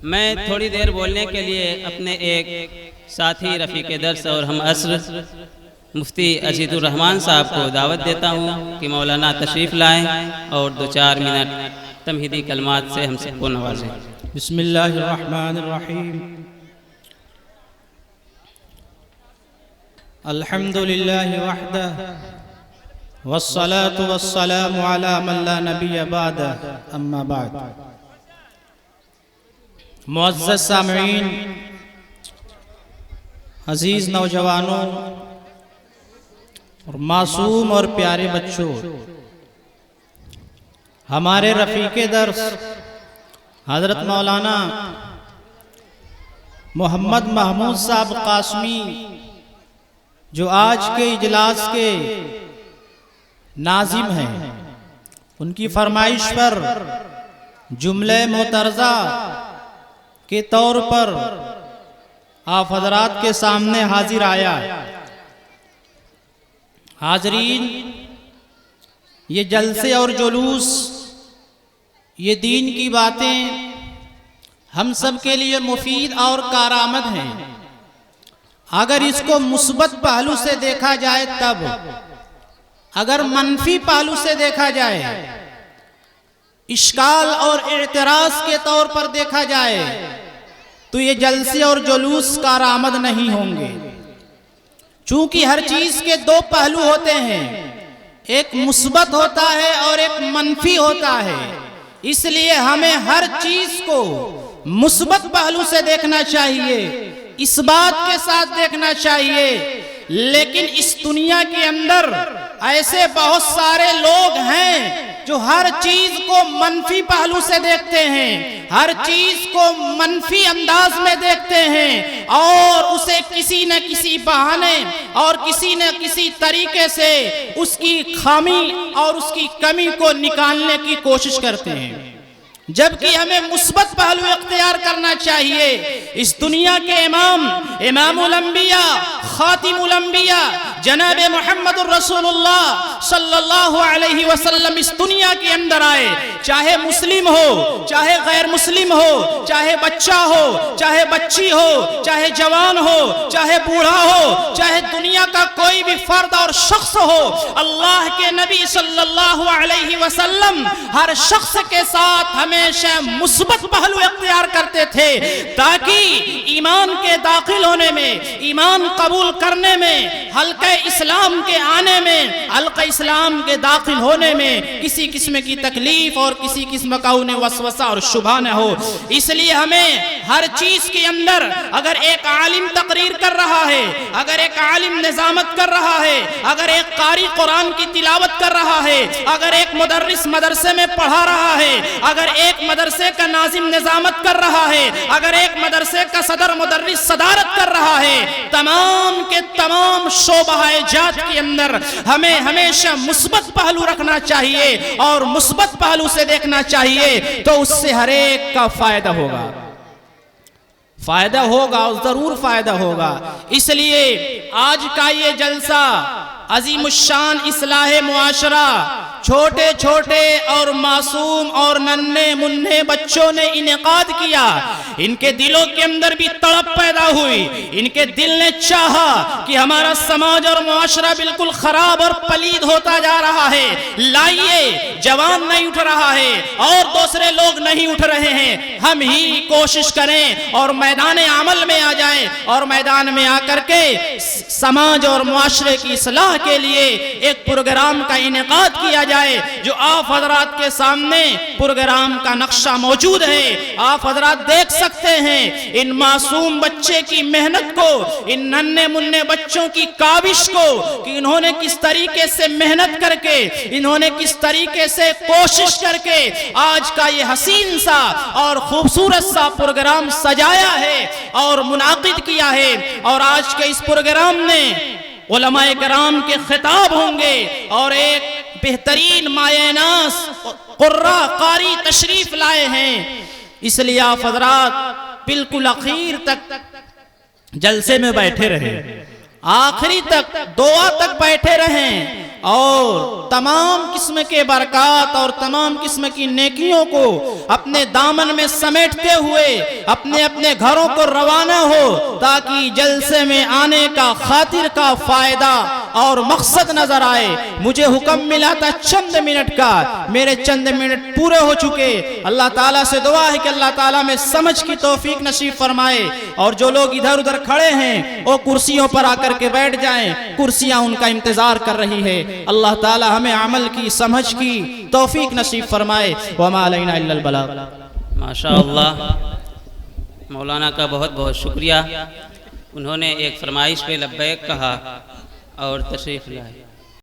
میں تھوڑی دیر بولنے کے لیے اپنے ایک ساتھی رفیق درس اور ہم عصر مفتی عزیز الرحمان صاحب کو دعوت دیتا ہوں کہ مولانا تشریف لائیں اور 2-4 منٹ تمہیدی کلمات سے ہم سب کو نوازیں۔ بسم اللہ الرحمن الرحیم۔ الحمد للہ وحدہ والصلاة والسلام علی من لا نبی بعدہ، اما بعد۔ معزز سامعین، عزیز نوجوانوں اور معصوم اور پیارے بچوں، ہمارے رفیق درس حضرت مولانا محمد محمود صاحب قاسمی جو آج کے اجلاس کے ناظم ہیں، ان کی فرمائش پر جملہ معترضہ کے طور پر آپ حضرات کے سامنے حاضر آیا۔ حاضرین، یہ جلسے اور جلوس، یہ دین کی باتیں ہم سب کے لیے مفید اور کارآمد ہیں اگر اس کو مثبت پہلو سے دیکھا جائے تب۔ اگر منفی پہلو سے دیکھا جائے، اشکال اور اعتراض کے طور پر دیکھا جائے تو یہ جلسے اور جلوس کارآمد نہیں ہوں گے، چونکہ ہر چیز کے 2 پہلو ہوتے ہیں، ایک مثبت ہوتا ہے اور ایک منفی ہوتا ہے۔ اس لیے ہمیں ہر چیز کو مثبت پہلو سے دیکھنا چاہیے، اس بات کے ساتھ دیکھنا چاہیے۔ لیکن اس دنیا کے اندر ایسے بہت سارے لوگ ہیں جو ہر چیز کو منفی پہلو سے دیکھتے ہیں، ہر چیز کو منفی انداز میں دیکھتے ہیں اور اسے کسی نہ کسی بہانے اور کسی نہ کسی طریقے سے اس کی خامی اور اس کی کمی کو نکالنے کی کوشش کرتے ہیں، جبکہ ہمیں مثبت پہلو اختیار کرنا چاہیے۔ اس دنیا کے امام الانبیاء، خاتم الانبیاء جناب محمد الرسول اللہ صلی اللہ علیہ وسلم اس دنیا کے اندر آئے، چاہے مسلم ہو، چاہے غیر مسلم ہو، چاہے بچہ ہو، چاہے بچی ہو، چاہے جوان ہو، چاہے بوڑھا ہو، چاہے دنیا کا کوئی بھی فرد اور شخص ہو، اللہ کے نبی صلی اللہ علیہ وسلم ہر شخص کے ساتھ ہمیشہ مثبت پہلو اختیار کرتے تھے، تاکہ ایمان کے داخل ہونے میں، ایمان قبول کرنے میں، حلقہ اسلام کے آنے میں، حلقہ اسلام کے داخل ہونے میں کسی قسم کی تکلیف اور کسی قسم کا انہیں وسوسہ اور شبہ نہ ہو۔ اس لیے ہمیں ہر چیز کے اندر، اگر ایک عالم تقریر کر رہا ہے، اگر ایک عالم نظامت کر رہا ہے، اگر ایک قاری قرآن کی تلاوت کر رہا ہے، اگر ایک مدرس مدرسے میں پڑھا رہا ہے، اگر ایک مدرسے کا ناظم نظامت کر رہا ہے، اگر ایک مدرسے کا صدر مدرس صدارت کر رہا ہے، تمام کے تمام شعبہ جات کے اندر ہمیں ہمیشہ مثبت پہلو رکھنا چاہیے اور مثبت پہلو سے دیکھنا چاہیے، تو اس سے ہر ایک کا فائدہ ہوگا، فائدہ ہوگا اور ضرور فائدہ ہوگا۔ اس لیے آج کا یہ جلسہ عظیم الشان اصلاح معاشرہ، چھوٹے چھوٹے اور معصوم اور ننھے منھے بچوں نے انعقاد کیا۔ ان کے دلوں کے اندر بھی تڑپ پیدا ہوئی، ان کے دل نے چاہا کہ ہمارا سماج اور معاشرہ بالکل خراب اور پلید ہوتا جا رہا ہے، لائیے، جوان نہیں اٹھ رہا ہے اور دوسرے لوگ نہیں اٹھ رہے ہیں، ہم ہی کوشش کریں اور میدان عمل میں آ جائیں اور میدان میں آ کر کے سماج اور معاشرے کی اصلاح کے لیے ایک پروگرام کا انعقاد کیا جائے، جو آپ حضرات کے سامنے پروگرام کا نقشہ موجود ہے۔ آپ حضرات دیکھ سکتے ہیں ان معصوم بچے کی محنت کو، ان ننھے منھے بچوں کی کاوش کو، کہ انہوں نے کس طریقے سے محنت کر کے، انہوں نے کس طریقے سے کوشش کر کے آج کا یہ حسین سا اور خوبصورت سا پروگرام سجایا ہے اور منعقد کیا ہے۔ اور آج کے اس پروگرام نے علماء کرام کے خطاب ہوں گے اور ایک بہترین مایہ ناز قرآ قاری تشریف لائے ہیں، اس لیے آپ حضرات بالکل اخیر تک جلسے میں بیٹھے رہے۔ آخری تک دعا تک بیٹھے رہیں اور تمام قسم کے برکات اور تمام قسم کی نیکیوں کو اپنے دامن میں سمیٹتے ہوئے اپنے اپنے گھروں کو روانہ ہو، تاکہ جلسے میں آنے کا خاطر کا فائدہ اور مقصد نظر آئے۔ مجھے حکم ملا تھا چند منٹ کا، میرے چند منٹ پورے ہو چکے۔ اللہ تعالیٰ سے دعا ہے کہ اللہ تعالیٰ میں سمجھ کی توفیق نصیب فرمائے، اور جو لوگ ادھر ادھر کھڑے ہیں وہ کرسیوں پر آ کر کے بیٹھ جائیں، کرسیاں ان کا انتظار کر رہی ہے۔ اللہ تعالیٰ ہمیں عمل کی سمجھ کی توفیق نصیب فرمائے۔ وما علینا الا البلاغ۔ ماشاءاللہ، مولانا کا بہت بہت شکریہ، انہوں نے ایک فرمائش پہ لبیک کہا اور تشریف لائے۔